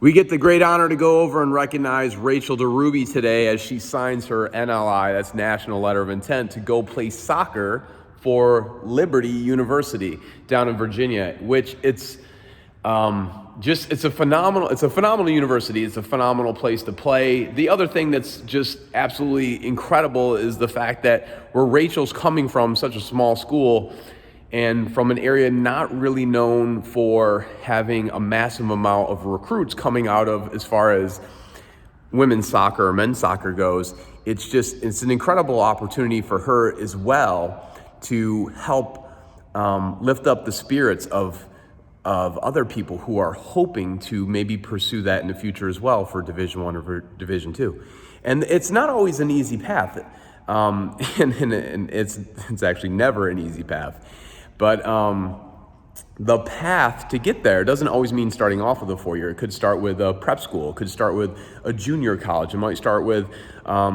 We get the great honor to go over and recognize Rachel DeRuby today as she signs her NLI, that's National Letter of Intent, to go play soccer for Liberty University down in Virginia, which it's a phenomenal university. It's a phenomenal place to play. The other thing that's just absolutely incredible is the fact that where Rachel's coming from, such a small school, and from an area not really known for having a massive amount of recruits coming out of as far as women's soccer or men's soccer goes, it's an incredible opportunity for her as well to help lift up the spirits of other people who are hoping to maybe pursue that in the future as well for Division I or Division II. And it's not always an easy path, and it's actually never an easy path. But the path to get there doesn't always mean starting off with a 4-year. It could start with a prep school. It could start with a junior college. It might start with a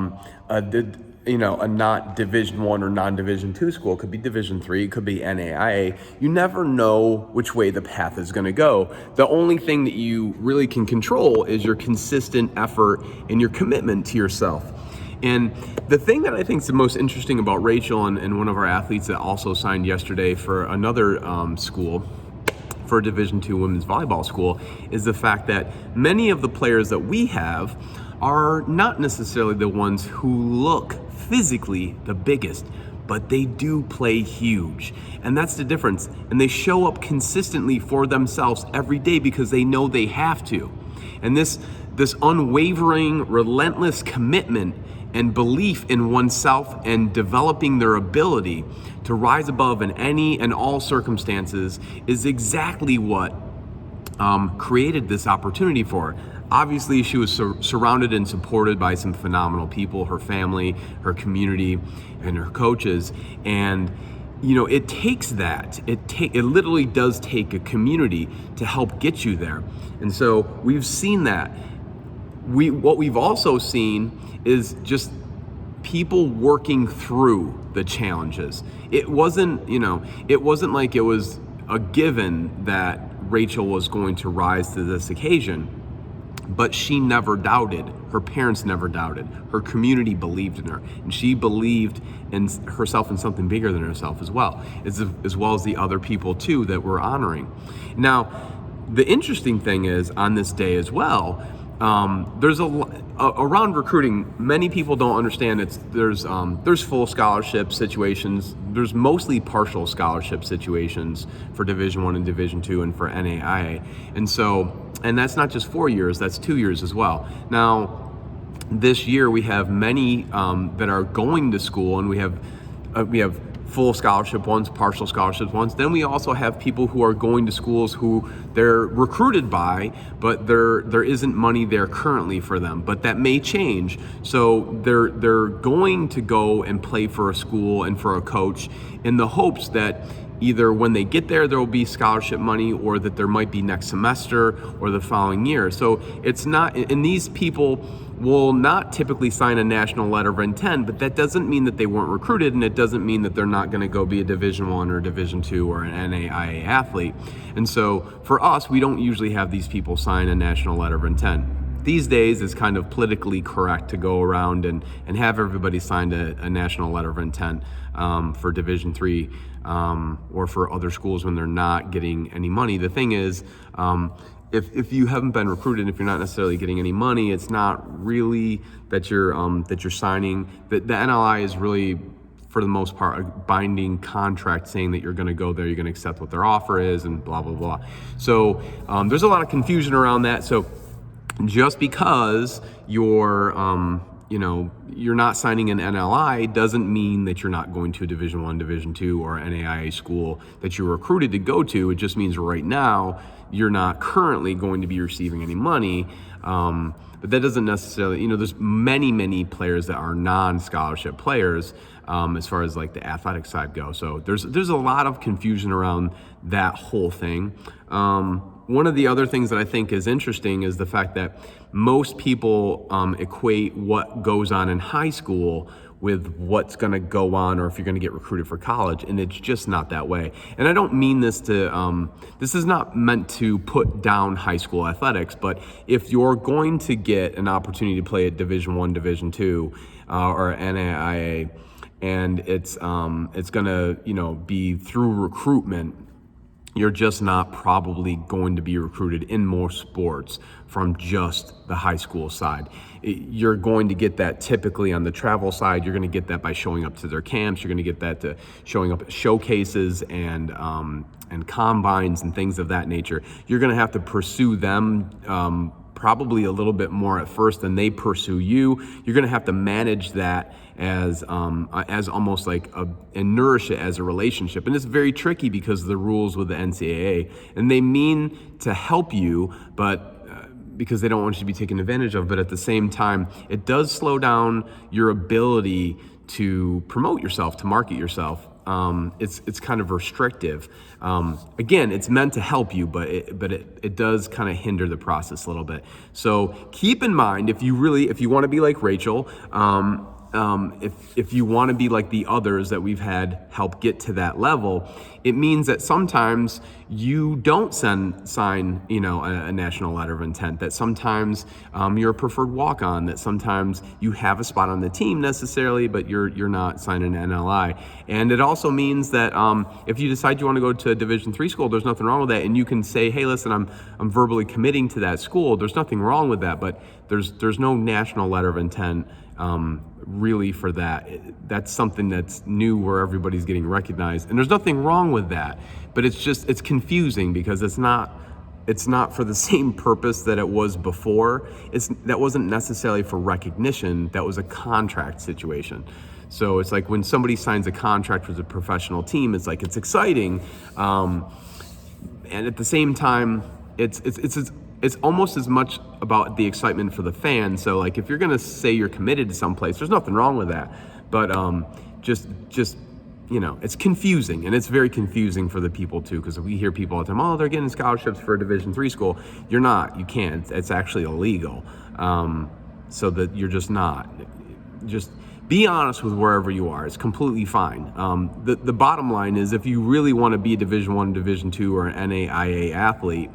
not Division I or non-Division II school. It could be Division III. It could be NAIA. You never know which way the path is going to go. The only thing that you really can control is your consistent effort and your commitment to yourself. And the thing that I think is the most interesting about Rachel and one of our athletes that also signed yesterday for another school, for a Division II women's volleyball school, is the fact that many of the players that we have are not necessarily the ones who look physically the biggest, but they do play huge. And that's the difference. And they show up consistently for themselves every day because they know they have to. And this unwavering, relentless commitment and belief in oneself and developing their ability to rise above in any and all circumstances is exactly what created this opportunity for her. Obviously, she was surrounded and supported by some phenomenal people, her family, her community, and her coaches. And it takes that. It literally does take a community to help get you there. And so we've seen that. What we've also seen is just people working through the challenges. It wasn't like it was a given that Rachel was going to rise to this occasion, but she never doubted. Her parents never doubted. Her community believed in her, and she believed in herself and something bigger than herself as well as the other people too that we're honoring. Now, the interesting thing is on this day as well, there's around recruiting, many people don't understand there's full scholarship situations. There's mostly partial scholarship situations for Division I and Division II and for NAIA. And that's not just 4 years, that's 2 years as well. Now, this year we have many that are going to school, and we have full scholarship ones, partial scholarship ones. Then we also have people who are going to schools who they're recruited by, but there isn't money there currently for them. But that may change. So they're going to go and play for a school and for a coach in the hopes that either when they get there will be scholarship money, or that there might be next semester or the following year. So it's not, and these people will not typically sign a national letter of intent, but that doesn't mean that they weren't recruited, and it doesn't mean that they're not going to go be a Division I or Division II or an NAIA athlete. And so for us, we don't usually have these people sign a national letter of intent. These days, it's kind of politically correct to go around and have everybody sign a national letter of intent for Division III or for other schools when they're not getting any money. The thing is, if you haven't been recruited, if you're not necessarily getting any money, it's not really that you're signing. The NLI is really, for the most part, a binding contract saying that you're going to go there, you're going to accept what their offer is, and blah blah blah. So there's a lot of confusion around that. So just because you're not signing an NLI doesn't mean that you're not going to a Division I, Division II, or NAIA school that you're recruited to go to. It just means right now you're not currently going to be receiving any money. But that doesn't necessarily, there's many players that are non-scholarship players as far as like the athletic side goes. So there's a lot of confusion around that whole thing. One of the other things that I think is interesting is the fact that most people equate what goes on in high school with what's going to go on or if you're going to get recruited for college, and it's just not that way. And I don't mean this to this is not meant to put down high school athletics, but if you're going to get an opportunity to play at Division I, Division II, or NAIA, and it's going to be through recruitment, you're just not probably going to be recruited in more sports from just the high school side. You're going to get that typically on the travel side. You're going to get that by showing up to their camps. You're going to get that to showing up at showcases and combines and things of that nature. You're going to have to pursue them probably a little bit more at first than they pursue you. You're going to have to manage that as almost like and nourish it as a relationship. And it's very tricky because of the rules with the NCAA, and they mean to help you, but because they don't want you to be taken advantage of, but at the same time, it does slow down your ability to promote yourself, to market yourself. It's kind of restrictive. Again, it's meant to help you, but it does kind of hinder the process a little bit. So keep in mind, if you want to be like Rachel, if you want to be like the others that we've had help get to that level, it means that sometimes you don't sign a national letter of intent, that sometimes you're a preferred walk-on, that sometimes you have a spot on the team necessarily, but you're not signing an NLI. And it also means that if you decide you want to go to a Division III school, there's nothing wrong with that, and you can say, hey, listen, I'm verbally committing to that school. There's nothing wrong with that, but there's no national letter of intent really for that. That's something that's new where everybody's getting recognized, and there's nothing wrong with that, but it's confusing because it's not for the same purpose that it was before. That wasn't necessarily for recognition. That was a contract situation. So it's like when somebody signs a contract with a professional team, it's like, it's exciting, and at the same time, it's almost as much about the excitement for the fans. So like, if you're going to say you're committed to someplace, there's nothing wrong with that. But just it's confusing, and it's very confusing for the people too, because we hear people all the time, oh, they're getting scholarships for a Division III school. You're not. You can't. It's actually illegal. So that you're just not. Just be honest with wherever you are. It's completely fine. The bottom line is, if you really want to be a Division I, Division II, or an NAIA athlete,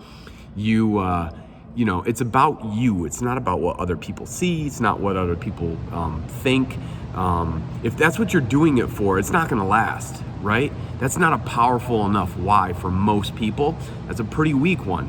it's about you. It's not about what other people see. It's not what other people think. If that's what you're doing it for, it's not going to last, right? That's not a powerful enough why for most people. That's a pretty weak one.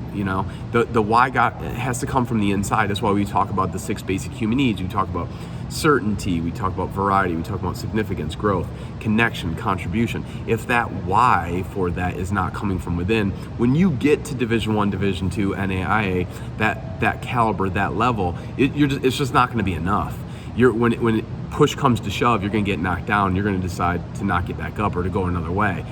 The why has to come from the inside. That's why we talk about the 6 basic human needs. We talk about certainty, we talk about variety, we talk about significance, growth, connection, contribution. If that why for that is not coming from within, when you get to Division I, Division II, NAIA, that caliber, that level, it's just not going to be enough. When push comes to shove, you're going to get knocked down. You're going to decide to not get back up or to go another way.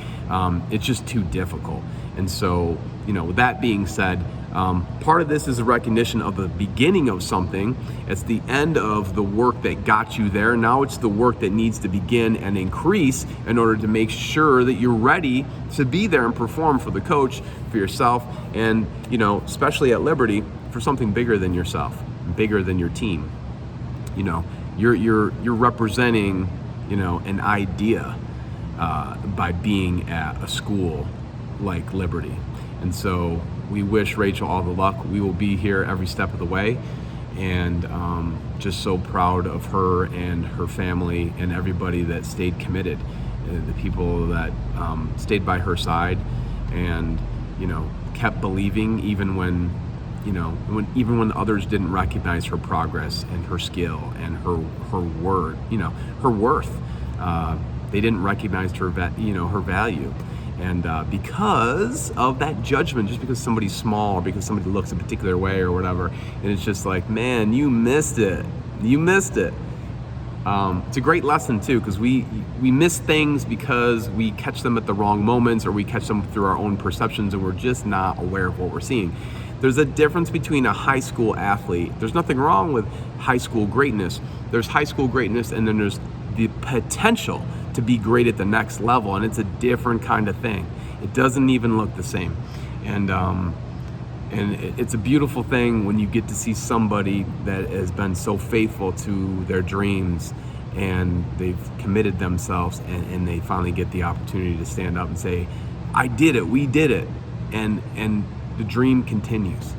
It's just too difficult. And so, with that being said, part of this is a recognition of the beginning of something. It's the end of the work that got you there. Now it's the work that needs to begin and increase in order to make sure that you're ready to be there and perform for the coach, for yourself, and especially at Liberty, for something bigger than yourself, bigger than your team. You're representing an idea by being at a school like Liberty. And so we wish Rachel all the luck. We will be here every step of the way, and just so proud of her and her family and everybody that stayed committed, the people that stayed by her side and kept believing even when others didn't recognize her progress and her skill and her worth. They didn't recognize her value. And because of that judgment, just because somebody's small or because somebody looks a particular way or whatever, and it's just like, man, you missed it. It's a great lesson too, because we miss things because we catch them at the wrong moments, or we catch them through our own perceptions, and we're just not aware of what we're seeing. There's a difference between a high school athlete. There's nothing wrong with high school greatness. There's high school greatness, and then there's the potential to be great at the next level, and it's a different kind of thing. It doesn't even look the same. And it's a beautiful thing when you get to see somebody that has been so faithful to their dreams and they've committed themselves, and they finally get the opportunity to stand up and say, I did it, we did it, and the dream continues.